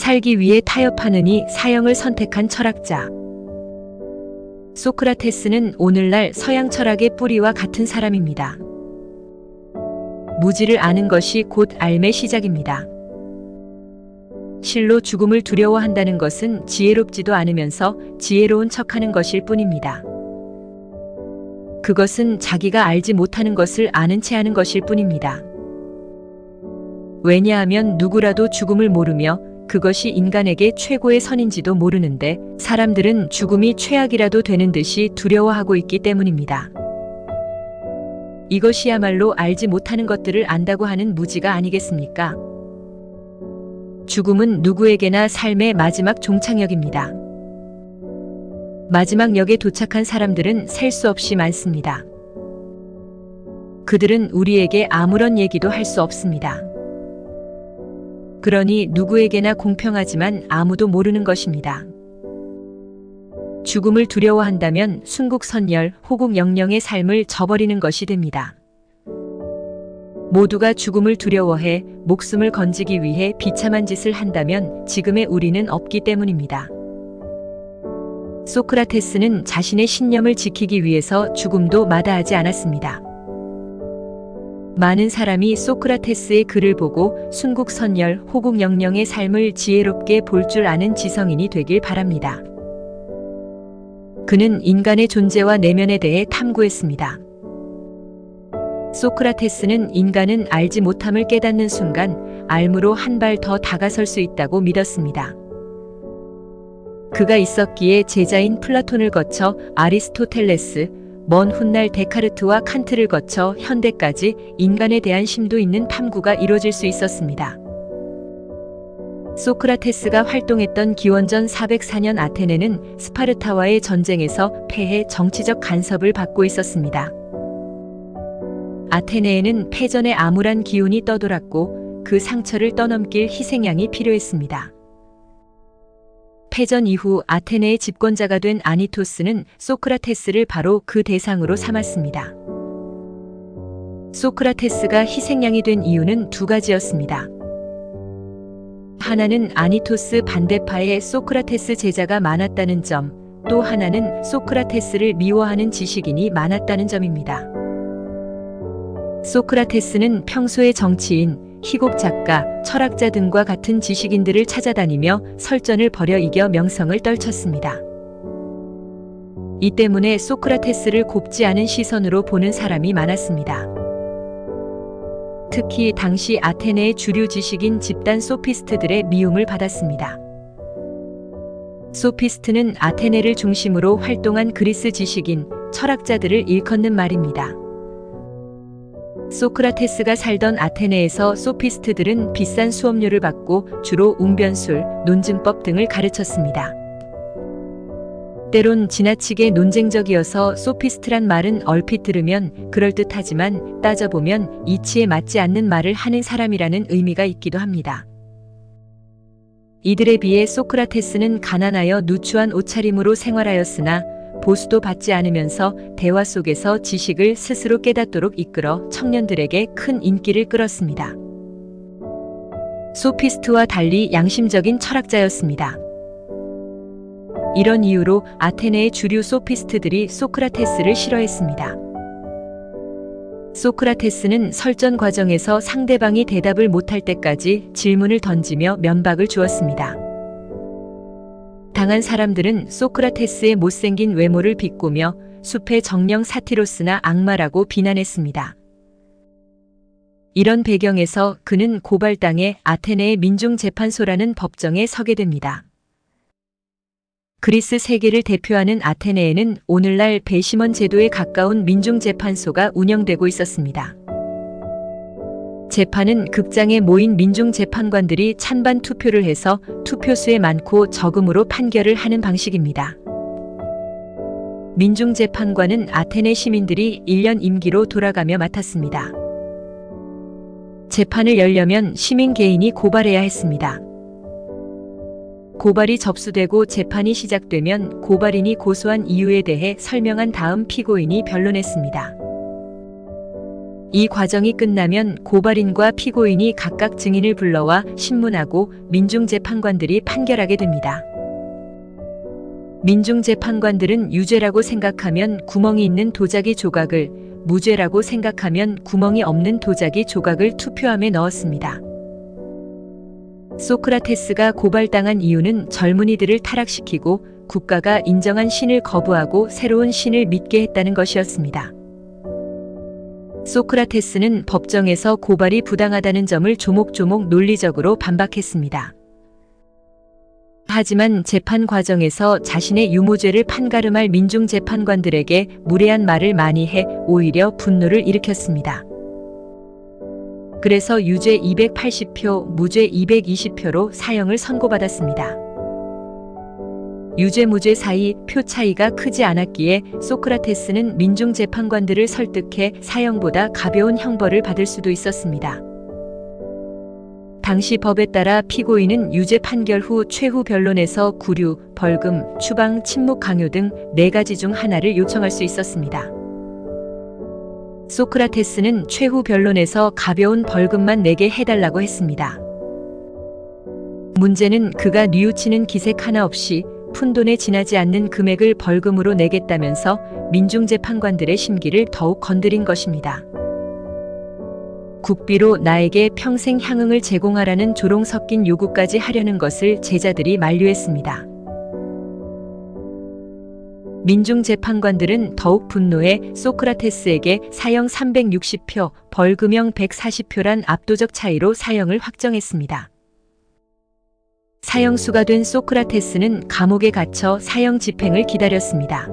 살기 위해 타협하느니 사형을 선택한 철학자. 소크라테스는 오늘날 서양 철학의 뿌리와 같은 사람입니다. 무지를 아는 것이 곧 삶의 시작입니다. 실로 죽음을 두려워한다는 것은 지혜롭지도 않으면서 지혜로운 척하는 것일 뿐입니다. 그것은 자기가 알지 못하는 것을 아는 채 하는 것일 뿐입니다. 왜냐하면 누구라도 죽음을 모르며 그것이 인간에게 최고의 선인지도 모르는데 사람들은 죽음이 최악이라도 되는 듯이 두려워하고 있기 때문입니다. 이것이야말로 알지 못하는 것들을 안다고 하는 무지가 아니겠습니까? 죽음은 누구에게나 삶의 마지막 종착역입니다. 마지막 역에 도착한 사람들은 셀 수 없이 많습니다. 그들은 우리에게 아무런 얘기도 할 수 없습니다. 그러니 누구에게나 공평하지만 아무도 모르는 것입니다. 죽음을 두려워한다면 순국선열, 호국영령의 삶을 저버리는 것이 됩니다. 모두가 죽음을 두려워해 목숨을 건지기 위해 비참한 짓을 한다면 지금의 우리는 없기 때문입니다. 소크라테스는 자신의 신념을 지키기 위해서 죽음도 마다하지 않았습니다. 많은 사람이 소크라테스의 글을 보고 순국선열, 호국영령의 삶을 지혜롭게 볼 줄 아는 지성인이 되길 바랍니다. 그는 인간의 존재와 내면에 대해 탐구했습니다. 소크라테스는 인간은 알지 못함을 깨닫는 순간 알므로 한 발 더 다가설 수 있다고 믿었습니다. 그가 있었기에 제자인 플라톤을 거쳐 아리스토텔레스, 먼 훗날 데카르트와 칸트를 거쳐 현대까지 인간에 대한 심도 있는 탐구가 이루어질 수 있었습니다. 소크라테스가 활동했던 기원전 404년 아테네는 스파르타와의 전쟁에서 패해 정치적 간섭을 받고 있었습니다. 아테네에는 패전의 암울한 기운이 떠돌았고 그 상처를 떠넘길 희생양이 필요했습니다. 패전 이후 아테네의 집권자가 된 아니토스는 소크라테스를 바로 그 대상으로 삼았습니다. 소크라테스가 희생양이 된 이유는 두 가지였습니다. 하나는 아니토스 반대파에 소크라테스 제자가 많았다는 점, 또 하나는 소크라테스를 미워하는 지식인이 많았다는 점입니다. 소크라테스는 평소에 정치인, 희곡 작가, 철학자 등과 같은 지식인들을 찾아다니며 설전을 벌여 이겨 명성을 떨쳤습니다. 이 때문에 소크라테스를 곱지 않은 시선으로 보는 사람이 많았습니다. 특히 당시 아테네의 주류 지식인 집단 소피스트들의 미움을 받았습니다. 소피스트는 아테네를 중심으로 활동한 그리스 지식인, 철학자들을 일컫는 말입니다. 소크라테스가 살던 아테네에서 소피스트들은 비싼 수업료를 받고 주로 웅변술, 논증법 등을 가르쳤습니다. 때론 지나치게 논쟁적이어서 소피스트란 말은 얼핏 들으면 그럴듯하지만 따져보면 이치에 맞지 않는 말을 하는 사람이라는 의미가 있기도 합니다. 이들에 비해 소크라테스는 가난하여 누추한 옷차림으로 생활하였으나 보수도 받지 않으면서 대화 속에서 지식을 스스로 깨닫도록 이끌어 청년들에게 큰 인기를 끌었습니다. 소피스트와 달리 양심적인 철학자였습니다. 이런 이유로 아테네의 주류 소피스트들이 소크라테스를 싫어했습니다. 소크라테스는 설전 과정에서 상대방이 대답을 못할 때까지 질문을 던지며 면박을 주었습니다. 당한 사람들은 소크라테스의 못생긴 외모를 비꼬며 숲의 정령 사티로스나 악마라고 비난했습니다. 이런 배경에서 그는 고발당해 아테네의 민중재판소라는 법정에 서게 됩니다. 그리스 세계를 대표하는 아테네에는 오늘날 배심원 제도에 가까운 민중재판소가 운영되고 있었습니다. 재판은 극장에 모인 민중재판관들이 찬반 투표를 해서 투표수에 많고 적음으로 판결을 하는 방식입니다. 민중재판관은 아테네 시민들이 1년 임기로 돌아가며 맡았습니다. 재판을 열려면 시민 개인이 고발해야 했습니다. 고발이 접수되고 재판이 시작되면 고발인이 고소한 이유에 대해 설명한 다음 피고인이 변론했습니다. 이 과정이 끝나면 고발인과 피고인이 각각 증인을 불러와 신문하고 민중재판관들이 판결하게 됩니다. 민중재판관들은 유죄라고 생각하면 구멍이 있는 도자기 조각을, 무죄라고 생각하면 구멍이 없는 도자기 조각을 투표함에 넣었습니다. 소크라테스가 고발당한 이유는 젊은이들을 타락시키고 국가가 인정한 신을 거부하고 새로운 신을 믿게 했다는 것이었습니다. 소크라테스는 법정에서 고발이 부당하다는 점을 조목조목 논리적으로 반박했습니다. 하지만 재판 과정에서 자신의 유무죄를 판가름할 민중재판관들에게 무례한 말을 많이 해 오히려 분노를 일으켰습니다. 그래서 유죄 280표, 무죄 220표로 사형을 선고받았습니다. 유죄 무죄 사이 표 차이가 크지 않았기에 소크라테스는 민중재판관들을 설득해 사형보다 가벼운 형벌을 받을 수도 있었습니다. 당시 법에 따라 피고인은 유죄 판결 후 최후 변론에서 구류, 벌금, 추방, 침묵 강요 등 4가지 중 하나를 요청할 수 있었습니다. 소크라테스는 최후 변론에서 가벼운 벌금만 내게 해달라고 했습니다. 문제는 그가 뉘우치는 기색 하나 없이 푼돈에 지나지 않는 금액을 벌금으로 내겠다면서 민중재판관들의 심기를 더욱 건드린 것입니다. 국비로 나에게 평생 향응을 제공하라는 조롱 섞인 요구까지 하려는 것을 제자들이 만류했습니다. 민중재판관들은 더욱 분노해 소크라테스에게 사형 360표, 벌금형 140표란 압도적 차이로 사형을 확정했습니다. 사형수가 된 소크라테스는 감옥에 갇혀 사형 집행을 기다렸습니다.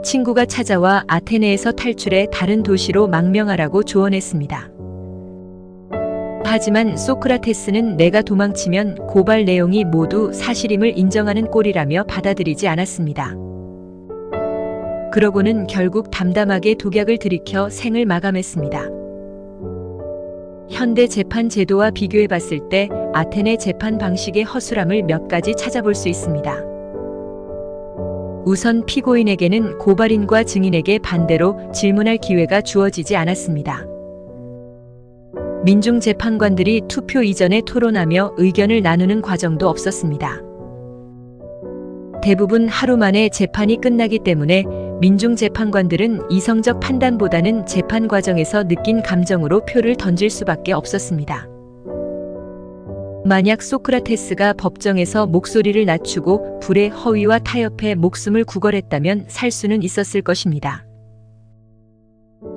친구가 찾아와 아테네에서 탈출해 다른 도시로 망명하라고 조언했습니다. 하지만 소크라테스는 내가 도망치면 고발 내용이 모두 사실임을 인정하는 꼴이라며 받아들이지 않았습니다. 그러고는 결국 담담하게 독약을 들이켜 생을 마감했습니다. 현대 재판 제도와 비교해 봤을 때 아테네 재판 방식의 허술함을 몇 가지 찾아볼 수 있습니다. 우선 피고인에게는 고발인과 증인에게 반대로 질문할 기회가 주어지지 않았습니다. 민중재판관들이 투표 이전에 토론하며 의견을 나누는 과정도 없었습니다. 대부분 하루 만에 재판이 끝나기 때문에 민중재판관들은 이성적 판단보다는 재판 과정에서 느낀 감정으로 표를 던질 수밖에 없었습니다. 만약 소크라테스가 법정에서 목소리를 낮추고 불의 허위와 타협해 목숨을 구걸했다면 살 수는 있었을 것입니다.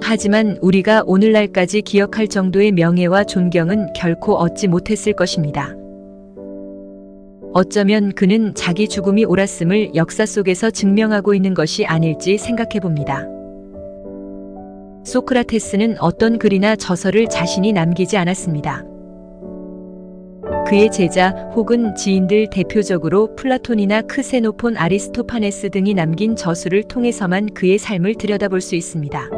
하지만 우리가 오늘날까지 기억할 정도의 명예와 존경은 결코 얻지 못했을 것입니다. 어쩌면 그는 자기 죽음이 옳았음을 역사 속에서 증명하고 있는 것이 아닐지 생각해 봅니다. 소크라테스는 어떤 글이나 저서를 자신이 남기지 않았습니다. 그의 제자 혹은 지인들, 대표적으로 플라톤이나 크세노폰, 아리스토파네스 등이 남긴 저수를 통해서만 그의 삶을 들여다볼 수 있습니다.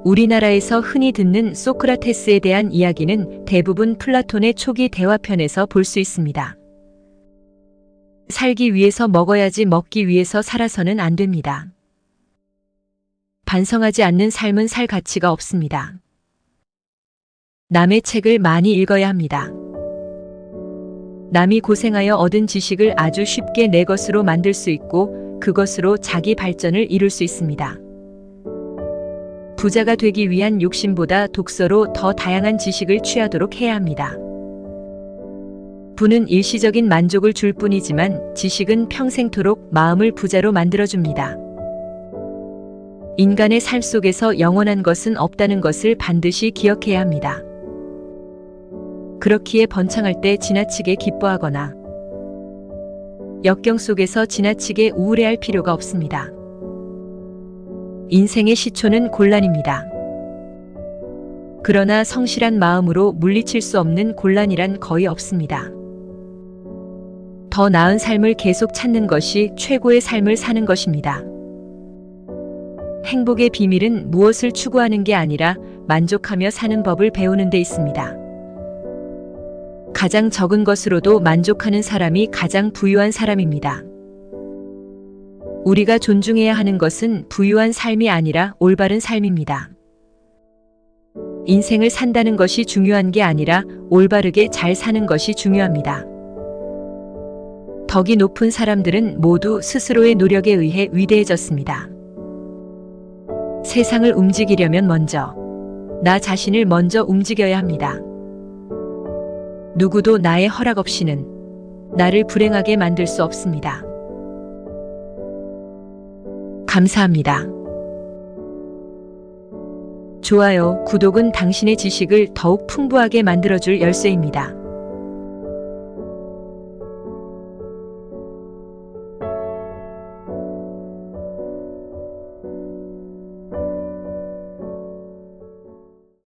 우리나라에서 흔히 듣는 소크라테스에 대한 이야기는 대부분 플라톤의 초기 대화편에서 볼 수 있습니다. 살기 위해서 먹어야지 먹기 위해서 살아서는 안 됩니다. 반성하지 않는 삶은 살 가치가 없습니다. 남의 책을 많이 읽어야 합니다. 남이 고생하여 얻은 지식을 아주 쉽게 내 것으로 만들 수 있고 그것으로 자기 발전을 이룰 수 있습니다. 부자가 되기 위한 욕심보다 독서로 더 다양한 지식을 취하도록 해야 합니다. 부는 일시적인 만족을 줄 뿐이지만 지식은 평생토록 마음을 부자로 만들어줍니다. 인간의 삶 속에서 영원한 것은 없다는 것을 반드시 기억해야 합니다. 그렇기에 번창할 때 지나치게 기뻐하거나 역경 속에서 지나치게 우울해할 필요가 없습니다. 인생의 시초는 곤란입니다. 그러나 성실한 마음으로 물리칠 수 없는 곤란이란 거의 없습니다. 더 나은 삶을 계속 찾는 것이 최고의 삶을 사는 것입니다. 행복의 비밀은 무엇을 추구하는 게 아니라 만족하며 사는 법을 배우는 데 있습니다. 가장 적은 것으로도 만족하는 사람이 가장 부유한 사람입니다. 우리가 존중해야 하는 것은 부유한 삶이 아니라 올바른 삶입니다. 인생을 산다는 것이 중요한 게 아니라 올바르게 잘 사는 것이 중요합니다. 덕이 높은 사람들은 모두 스스로의 노력에 의해 위대해졌습니다. 세상을 움직이려면 먼저 나 자신을 먼저 움직여야 합니다. 누구도 나의 허락 없이는 나를 불행하게 만들 수 없습니다. 감사합니다. 좋아요, 구독은 당신의 지식을 더욱 풍부하게 만들어줄 열쇠입니다.